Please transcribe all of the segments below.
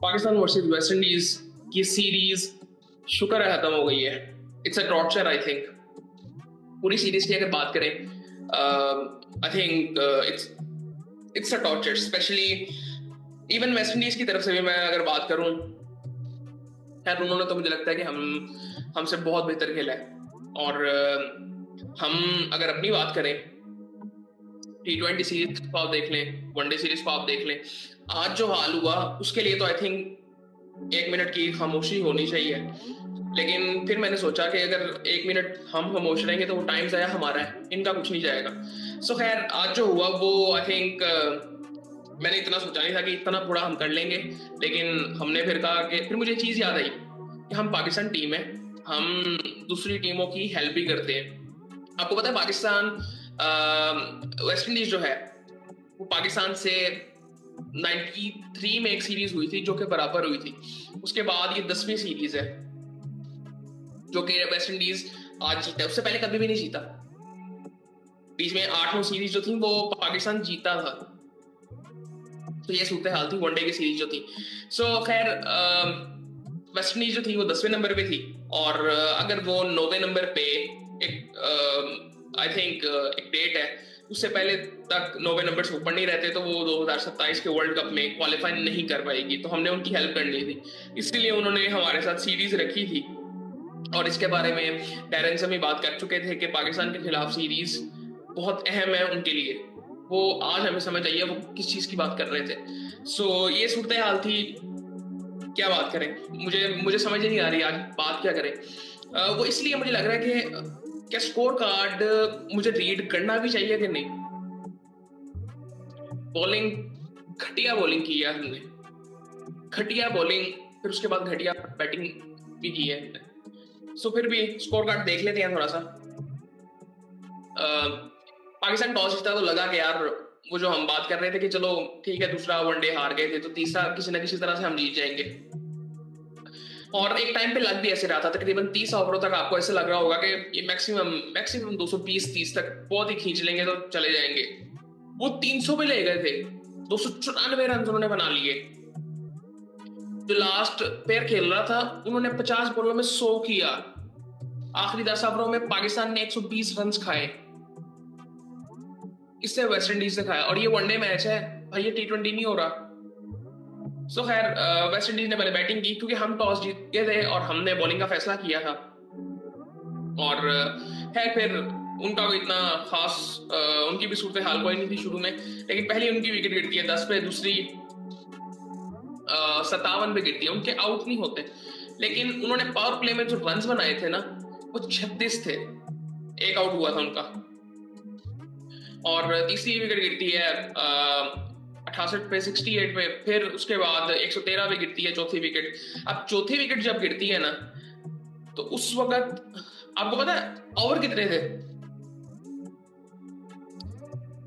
Pakistan versus West Indies की series शुक्र है खत्म हो गई है। It's a torture I think. पूरी सीरीज की अगर बात करें I think it's a torture, specially even West Indies की तरफ से भी मैं अगर बात करूं, खैर उन्होंने तो मुझे लगता है कि हमसे बहुत बेहतर खेला है। और हम अगर अपनी बात करें, T20 सीरीज को आप देख लें, वनडे सीरीज को आप देख लें, आज जो हाल हुआ उसके लिए तो आई थिंक 1 मिनट की खामोशी होनी चाहिए। लेकिन फिर मैंने सोचा कि अगर 1 मिनट हम खामोश रहेंगे तो वो टाइम जाया हमारा है, इनका कुछ नहीं जाएगा। सो खैर आज जो हुआ वो आई थिंक मैंने इतना सोचा नहीं था कि इतना बुरा हम कर लेंगे। लेकिन हमने फिर कहा कि फिर मुझे चीज़ याद आई कि हम पाकिस्तान टीम है, हम दूसरी टीमों की हेल्प भी करते हैं। आपको पता है पाकिस्तान वेस्ट इंडीज जो है वो पाकिस्तान से 93 में एक सीरीज हुई थी जो कि बराबर हुई थी। उसके बाद ये 10वीं सीरीज है जो कि वेस्ट इंडीज आज जीता है, उससे पहले कभी भी नहीं जीता। बीच में 8 सीरीज जो थी वो पाकिस्तान जीता था। तो ये सूरत हाल थी वनडे की सीरीज जो थी। सो खैर वेस्ट इंडीज जो थी वो 10वें नंबर पे थी, और अगर वो 9वें नंबर पे एक आई थिंक एक डेट है, उससे पहले तक 9वें नंबर से ऊपर नहीं रहते तो वो 2027 के वर्ल्ड कप में क्वालिफाई नहीं कर पाएगी। तो हमने उनकी हेल्प करनी थी, इसलिए उन्होंने हमारे साथ सीरीज रखी थी। और इसके बारे में डैरन से भी बात कर चुके थे कि पाकिस्तान के खिलाफ सीरीज बहुत अहम है उनके लिए। वो आज हमें समझ आई है वो किस चीज की बात कर रहे थे। सो ये सूरत हाल थी। क्या बात करें, मुझे समझ नहीं आ रही आज बात क्या करें। वो इसलिए मुझे लग रहा है कि क्या स्कोर कार्ड मुझे रीड करना भी चाहिए कि नहीं। बॉलिंग घटिया बॉलिंग की है हमने, घटिया बॉलिंग, फिर उसके बाद घटिया बैटिंग भी की है। सो फिर भी स्कोर कार्ड देख लेते हैं थोड़ा सा। पाकिस्तान टॉस जीता तो लगा कि यार वो जो हम बात कर रहे थे कि चलो ठीक है दूसरा वनडे हार गए थे तो तीसरा किसी ना किसी तरह से हम जीत जाएंगे। और एक टाइम पे लग भी ऐसे रहा था, तकरीबन 30 ओवरों तक आपको ऐसे लग रहा होगा कि ये मैक्सिमम 220-30 तक बहुत ही खींच लेंगे तो चले जाएंगे। वो 300 पे ले गए थे, 294 रन उन्होंने बना लिए। जो लास्ट पेयर खेल रहा था उन्होंने 50 बॉलों में 100 किया। आखिरी 10 ओवरों में पाकिस्तान ने 120 रन खाए, इससे वेस्ट इंडीज से खाया। और ये वनडे मैच है भाई, ये T20 नहीं हो रहा। सो खैर वेस्ट इंडीज ने पहले बैटिंग की क्योंकि हम टॉस जीत गए थे और हमने बॉलिंग का फैसला किया था। और है फिर उनका कोई इतना खास उनकी भी सूरत हाल कोई नहीं थी शुरू में। लेकिन पहली उनकी विकेट गिरती है 10 पे, दूसरी 57 पे गिरती है, उनके आउट नहीं होते। लेकिन उन्होंने पावर प्ले में जो रन्स बनाए थे ना वो 36 थे, एक आउट हुआ था उनका। और तीसरी विकेट गिरती है 68 पे, 68 पे, फिर उसके बाद 113 पे गिरती है चौथी विकेट। अब चौथी विकेट जब गिरती है ना तो उस वक्त आपको पता है ओवर कितने थे?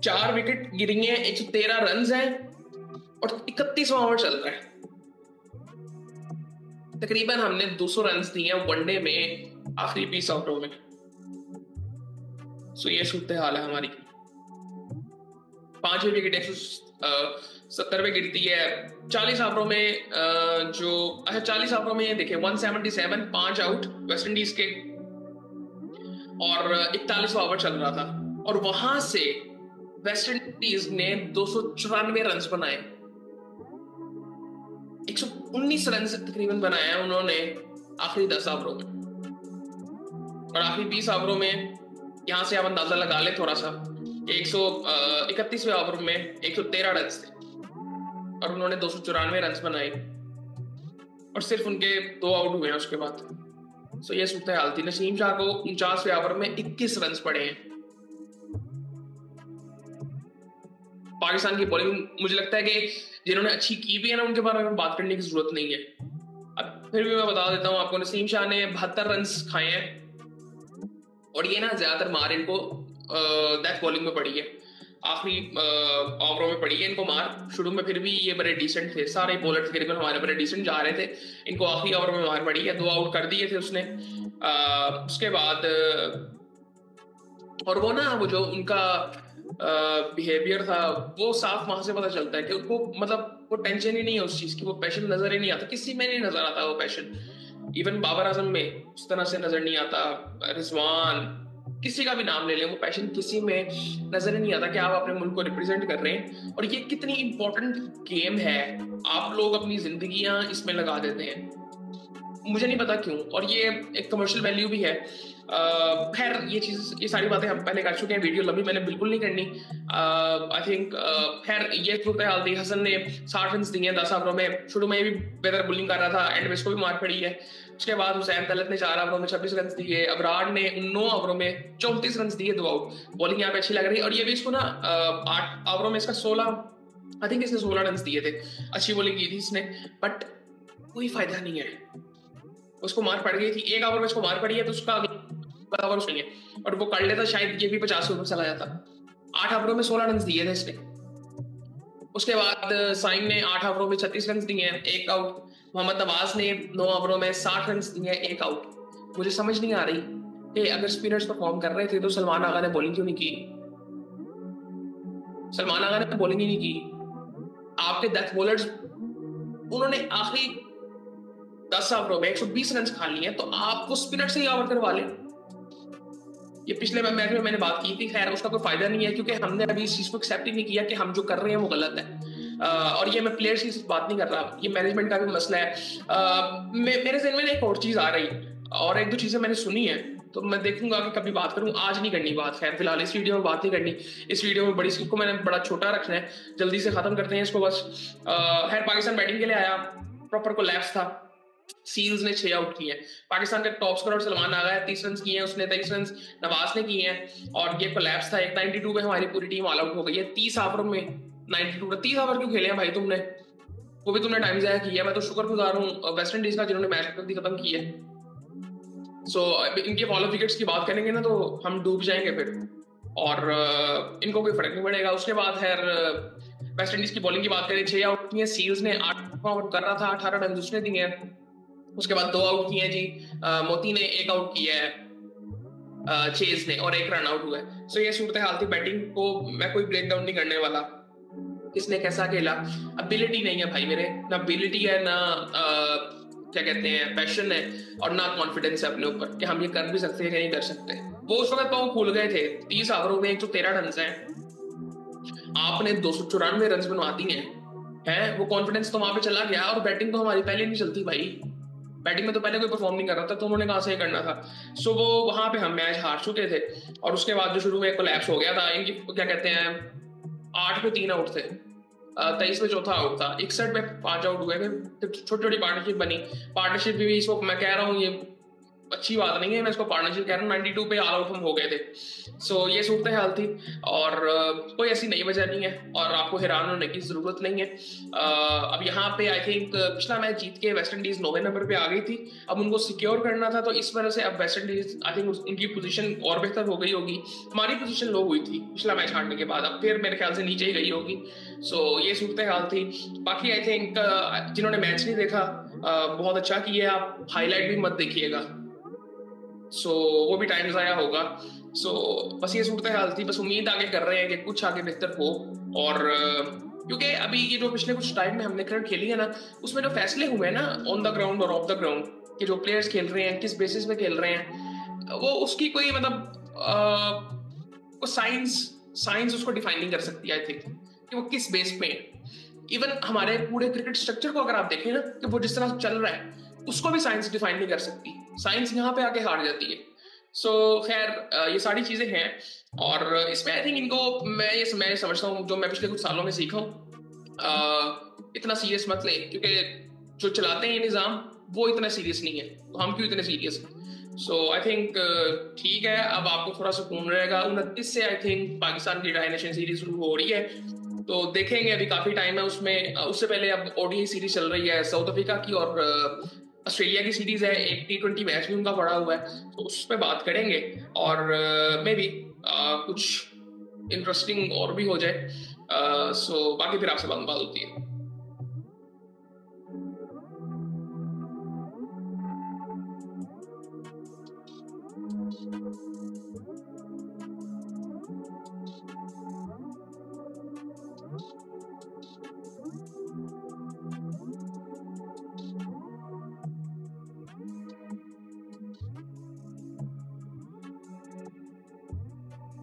4 विकेट गिरी है, 113 रन हैं और 31वां ओवर चल रहा है। तकरीबन हमने 200 रन दिए हैं वनडे में आखिरी 20 ओवरों में। सो ये सूरत हाल है हमारी। 5वीं विकेट 170 पे गिरती है 40 ओवरों में। जो अच्छा 40 ओवरों में ये देखे 177, 5 आउट वेस्ट इंडीज के, और 41वां ओवर चल रहा था। और वहां से वेस्ट इंडीज ने 294 रन बनाए, 119 रन तकरीबन बनाए हैं उन्होंने आखिरी 10 ओवरों में। और आखिरी 20 ओवरों में यहां से आप अंदाजा लगा ले थोड़ा सा, 131वें ओवर में 113 रन थे और उन्होंने 294 रन बनाए और सिर्फ उनके 2 आउट हुए हैं उसके बाद। सो ये सूरत हाल थी। नसीम शाह को 49वें ओवर में 21 रन पड़े हैं। पाकिस्तान की बॉलिंग मुझे लगता है कि जिन्होंने अच्छी की भी है ना उनके बारे में बात करने की जरूरत नहीं है। अब फिर भी मैं बता देता हूं आपको, नसीम शाह ने 72 रन खाए हैं और ये ना ज्यादातर मार इनको डेथ बॉलिंग में पड़ी है, आखिरी ओवरों में पड़ी है इनको मार। शुरू में फिर भी ये बड़े डिसेंट थे, सारे बॉलर तकरीबन हमारे बड़े डिसेंट जा रहे थे, इनको आखिरी ओवर में मार पड़ी है, 2 आउट कर दिए थे उसने। उसके बाद और वो ना वो जो उनका बिहेवियर था, वो साफ वहां से पता चलता है कि उनको मतलब वो टेंशन ही नहीं है उस चीज की, वो पैशन नजर ही नहीं आता, किसी में नहीं नजर आता वो पैशन। इवन बाबर आजम में उस तरह से नजर नहीं आता, रिजवान, किसी का भी नाम ले लें, वो पैशन किसी में नजर ही नहीं आता कि आप अपने मुल्क को रिप्रेजेंट कर रहे हैं। और ये कितनी इंपॉर्टेंट गेम है, आप लोग अपनी जिंदगियां इसमें लगा देते हैं, मुझे नहीं पता क्यों। और ये एक कमर्शियल वैल्यू भी है। खैर ये चीज, ये सारी बातें हम पहले कर चुके हैं, वीडियो लंबी मैंने बिल्कुल नहीं करनी। आई थिंक खैर ये सूरत हाल थी। हसन ने 60 रन दिए 10 ओवरों में, शुरू में भी बेहतर बोलिंग कर रहा था, एंड में इसको भी मार पड़ी है। उसके बाद हुसैन तलत ने 4 ओवरों में 26 रन दिए, अबरार ने 9 ओवरों में 34 रन दिए, 2 आउट। बॉलिंग यहाँ पे अच्छी लग रही है। और ये भी इसको ना 8 ओवरों में इसका 16, आई थिंक इसने 16 रन दिए थे, अच्छी बॉलिंग की थी इसने, बट कोई फायदा नहीं है। उसको मार पड़ गई थी, 1 ओवर में उसको मार पड़ी है, तो उसका अगला ओवर नहीं है, और वो कर लेता शायद ये भी 50 ओवर चला जाता। 8 ओवरों में 16 रन दिए थे इसने। उसके बाद साइम ने 8 ओवरों में 36 रन दिए हैं, 1 आउट। मोहम्मद नवाज ने 9 ओवरों में 60 रन दिए हैं, 1 आउट। मुझे समझ नहीं आ रही कि अगर स्पिनर्स परफॉर्म कर रहे थे तो सलमान आगा ने बॉलिंग क्यों नहीं की? सलमान आगा ने बॉलिंग ही नहीं की। आपके डेथ बॉलर्स, उन्होंने आखिरी 10 ओवरों में 120 रन खा लिए, तो आप वो स्पिनर से ही ओवर करवा लें। ये पिछले मैच में मैंने बात की थी, खैर उसका कोई फायदा नहीं है, क्योंकि हमने अभी इस चीज को एक्सेप्ट ही नहीं किया कि हम जो कर रहे हैं वो गलत है। और ये मैं प्लेयर्स की बात नहीं कर रहा, ये मैनेजमेंट का भी मसला है। मेरे ज़हन में एक और चीज आ रही, और 1-2 चीजें मैंने सुनी है, तो मैं देखूंगा कि कभी बात करूं। आज नहीं करनी बात, खैर फिलहाल इस वीडियो में बात नहीं करनी। इस वीडियो में बड़ी इसको मैंने बड़ा छोटा रखना है, जल्दी से खत्म करते हैं इसको बस। खैर पाकिस्तान बैटिंग के लिए आया, प्रॉपर कोलैप्स था। सील्स ने 6 आउट किए हैं। पाकिस्तान का टॉप स्कोरर सलमान आगा है, 30 रन किए हैं उसने, 23 रन नवाज ने किए हैं। और ये कोलैप्स था। एक 92 में हमारी पूरी टीम ऑल आउट हो गई है 30 ओवर में। 92 30 ओवर क्यों खेले हैं भाई तुमने? वो भी तुमने टाइम जाया किया। मैं तो शुक्रगुजार हूँ वेस्ट इंडीज का जिन्होंने मैच खत्म की है। सो इनके फॉलो विकेट्स की बात करेंगे ना तो हम डूब जाएंगे फिर, और इनको कोई फर्क नहीं पड़ेगा। उसके बाद खैर वेस्ट इंडीज की बॉलिंग की बात करें, 6 आउट किए। सील्स ने 8 आउट कर रहा था, 18 रन उसने दिए हैं। उसके बाद 2 आउट किए हैं जी। मोती ने 1 आउट किया है, चेज ने, और 1 रन आउट हुआ है। सो ये सूरत हाल थी। बैटिंग को मैं कोई ब्रेक डाउन नहीं करने वाला, किसने कैसा खेला। अबिलिटी नहीं है भाई मेरे, ना अबिलिटी है, ना क्या कहते हैं पैशन है, और ना कॉन्फिडेंस है अपने ऊपर कि हम ये कर भी सकते हैं कि नहीं कर सकते। वो उस वक्त पाँव फूल गए थे। 30 ओवरों में 113 रन है, आपने 294 रन बनवा दिए हैं। वो कॉन्फिडेंस तो वहां पे चला गया, और बैटिंग तो हमारी पहले नहीं चलती भाई। बैटिंग में तो पहले कोई परफॉर्म नहीं कर रहा था, तो उन्होंने कहां से करना था। सो वो वहां पे हम मैच हार चुके थे। और उसके बाद जो शुरू में कोलैप्स हो गया था, इनकी क्या कहते हैं 8 पे 3 आउट थे, 23 में चौथा आउट था, 61 में 5 आउट हुए थे। छोटी छोटी पार्टनरशिप बनी। पार्टनरशिप भी इसको मैं कह रहा हूँ ये अच्छी बात नहीं है, मैं इसको पार्टनरशिप कह रहा हूँ। 92 पे ऑल आउट हम हो गए थे। सो ये सूरत हाल थी, और कोई ऐसी नई वजह नहीं है, और आपको हैरान होने की जरूरत नहीं है। अब यहाँ पे आई थिंक पिछला मैच जीत के वेस्ट इंडीज 9वें नंबर पे आ गई थी। अब उनको सिक्योर करना था, तो इस वजह से अब वेस्ट इंडीज आई थिंक उनकी पोजीशन और बेहतर हो गई होगी। हमारी पोजीशन लो हुई थी पिछला मैच हारने के बाद, अब फिर मेरे ख्याल से नीचे ही गई होगी। सो ये सूरत हाल थी। बाकी आई थिंक जिन्होंने मैच नहीं देखा बहुत अच्छा किया, आप हाईलाइट भी मत देखिएगा, सो वो भी टाइम जाया होगा। सो बस ये सूरत हाल थी। बस उम्मीद आगे कर रहे हैं कि कुछ आगे बेहतर हो। और क्योंकि अभी ये जो पिछले कुछ टाइम में हमने क्रिकेट खेली है ना, उसमें जो फैसले हुए हैं ना ऑन द ग्राउंड और ऑफ द ग्राउंड, कि जो प्लेयर्स खेल रहे हैं किस बेसिस पे खेल रहे हैं, वो उसकी कोई मतलब साइंस उसको डिफाइन नहीं कर सकती आई थिंक, कि वो किस बेस पे है। इवन हमारे पूरे क्रिकेट स्ट्रक्चर को अगर आप देखें ना, कि वो जिस तरह चल रहा है, उसको भी साइंस डिफाइन नहीं कर सकती। साइंस यहाँ पे आके हार जाती है। सो खैर ये सारी चीजें हैं, और इसमें आई थिंक इनको मैं समझता हूँ, जो मैं पिछले कुछ सालों में सीखा हूँ, इतना सीरियस मत ले, क्योंकि जो चलाते हैं ये निज़ाम वो इतना सीरियस नहीं है, तो हम क्यों इतने सीरियस हैं। सो आई थिंक ठीक है, अब आपको थोड़ा सुकून रहेगा। 29 से आई थिंक पाकिस्तान की ट्राई नेशन सीरीज शुरू हो रही है, तो देखेंगे, अभी काफी टाइम है उसमें। उससे पहले अब ओडीआई सीरीज चल रही है साउथ अफ्रीका की, और ऑस्ट्रेलिया की सीरीज है, एक T20 मैच भी उनका पड़ा हुआ है, तो उस पर बात करेंगे। और मे बी कुछ इंटरेस्टिंग और भी हो जाए। सो बाकी फिर आपसे बात होती है।